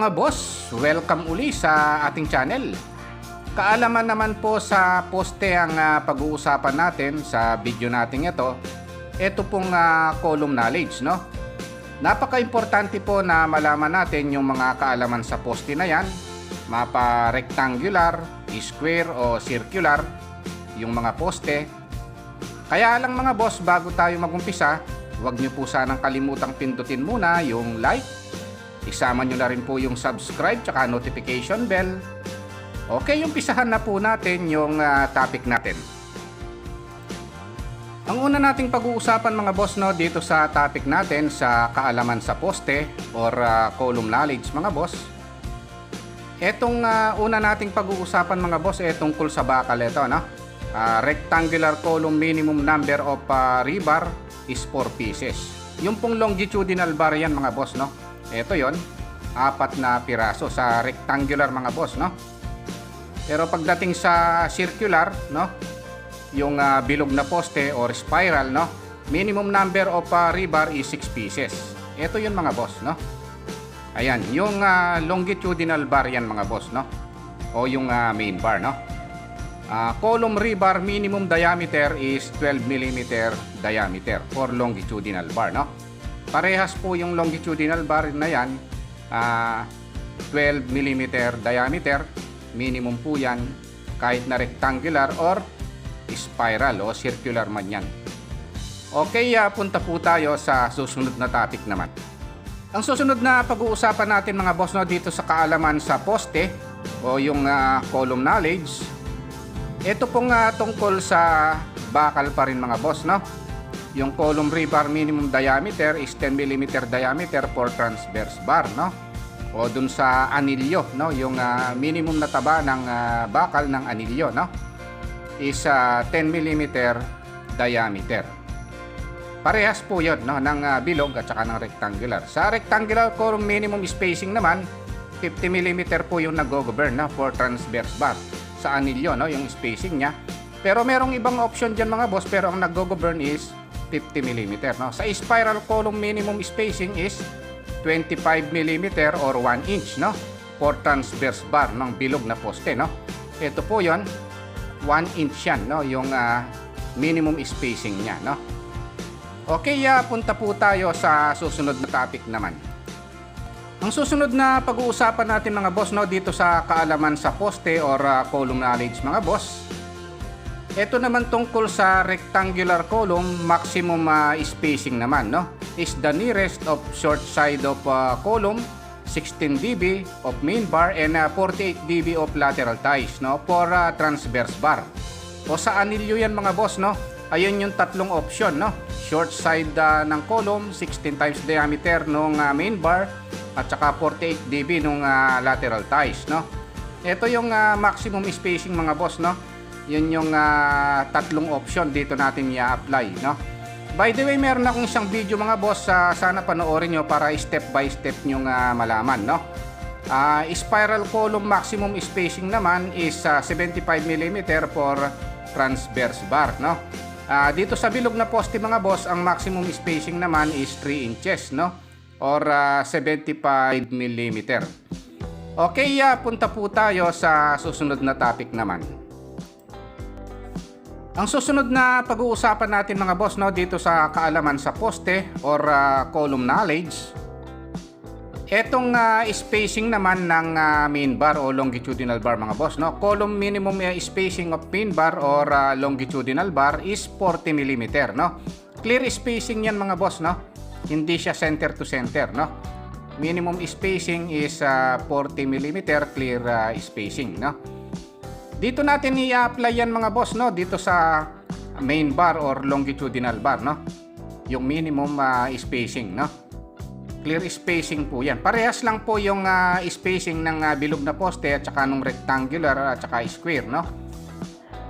mga boss, welcome uli sa ating channel. Kaalaman naman po sa poste ang pag-uusapan natin sa video natin ito. Ito pong column knowledge, no? Napaka-importante po na malaman natin yung mga kaalaman sa poste na yan. Mapa rectangular, square o circular, yung mga poste. Kaya lang mga boss, bago tayo magumpisa, huwag nyo po sanang kalimutang pindutin muna yung like. Isama nyo na rin po yung subscribe tsaka notification bell. Okay, umpisahan na po natin yung topic natin. Ang una nating pag-uusapan mga boss, no, dito sa topic natin sa kaalaman sa poste or column knowledge mga boss. Etong una nating pag-uusapan mga boss ay tungkol sa bakal ito, no? Rectangular column minimum number of rebar is 4 pieces. Yung pong longitudinal bar yan mga boss, no? Ito yon, 4 na piraso sa rectangular mga boss, no? Pero pagdating sa circular, no, yung bilog na poste or spiral, no, minimum number of rebar is 6 pieces. Ito yun mga boss, no? Ayan, yung longitudinal bar yan mga boss, no? O yung main bar, no? Column rebar minimum diameter is 12 mm diameter for longitudinal bar, no? Parehas po yung longitudinal bar na yan, 12 mm diameter, minimum po yan kahit na rectangular or spiral o circular man yan. Okay, punta po tayo sa susunod na topic naman. Ang susunod na pag-uusapan natin mga boss, no, dito sa kaalaman sa poste o yung column knowledge, ito pong tungkol sa bakal pa rin mga boss, no? Yung column rebar minimum diameter is 10 mm diameter for transverse bar, no? O dun sa anilyo, no? Yung minimum na taba ng bakal ng anilyo, no? Is 10 mm diameter. Parehas po yun, no? Ng bilog at saka ng rectangular. Sa rectangular column minimum spacing naman, 50 mm po yung nag-govern, no? For transverse bar. Sa anilyo, no? Yung spacing niya. Pero merong ibang option dyan mga boss, pero ang nag-govern is 50 mm, no? Sa spiral column minimum spacing is 25 mm or 1 inch, no? For transverse bar ng bilog na poste, no? Ito po yon, 1 inch yan, no? Yung minimum spacing niya, no? Okay, punta po tayo sa susunod na topic naman. Ang susunod na pag-uusapan natin mga boss, no, dito sa kaalaman sa poste or column knowledge mga boss, ito naman tungkol sa rectangular column maximum spacing naman, no? Is the nearest of short side of column 16 dB of main bar and 48 dB of lateral ties, no? For transverse bar. O sa anilyo yan mga boss, no? Ayun yung tatlong option, no? Short side ng column, 16 times diameter nung main bar at saka 48 dB nung lateral ties, no? Ito yung maximum spacing mga boss, no? Yun yung tatlong option dito natin i-apply, no? By the way, meron akong isang video mga boss, sana panoorin nyo para step by step nyo malaman, no? Spiral column maximum spacing naman is 75 mm for transverse bar, no? Dito sa bilog na poste mga boss, ang maximum spacing naman is 3 inches, no? Or 75 mm. Okay, punta po tayo sa susunod na topic naman. Ang susunod na pag-uusapan natin mga boss, no, dito sa kaalaman sa poste or column knowledge, etong spacing naman ng main bar o longitudinal bar mga boss, no. Column minimum spacing of main bar or longitudinal bar is 40 mm, no. Clear spacing yan mga boss, no. Hindi siya center to center, no. Minimum spacing is 40 mm clear spacing, no. Dito natin i-apply yan mga boss, no, dito sa main bar or longitudinal bar, no. Yung minimum spacing, no. Clear spacing po yan. Parehas lang po yung spacing ng bilog na poste at saka nung rectangular at saka square, no.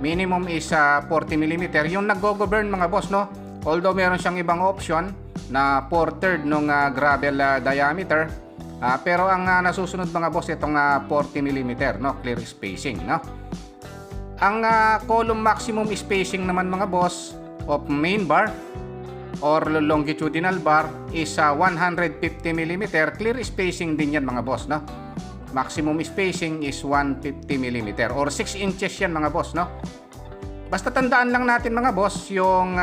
Minimum is 40 mm. Yung nag-govern mga boss, no. Although meron siyang ibang option na 4/3 nung gravel diameter, pero ang nasusunod mga boss itong 40 mm, no, clear spacing, no. Ang column maximum spacing naman mga boss of main bar or longitudinal bar is 150 mm. Clear spacing din yan mga boss, no? maximum spacing is 150 mm or 6 inches yan mga boss, no? Basta tandaan lang natin mga boss, yung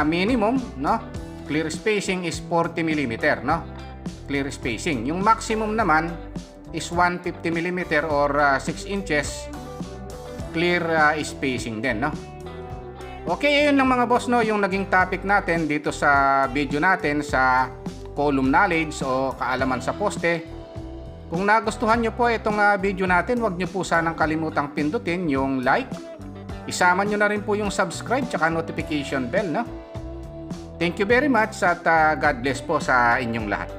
minimum, no, clear spacing is 40 mm, no? Clear spacing. Yung maximum naman is 150 mm or 6 inches clear spacing din, no? Okay, ayun lang mga boss, no, yung naging topic natin dito sa video natin sa column knowledge o kaalaman sa poste. Kung nagustuhan nyo po itong video natin, huwag nyo po sanang kalimutang pindutin yung like. Isama nyo na rin po yung subscribe tsaka notification bell, no? Thank you very much at God bless po sa inyong lahat.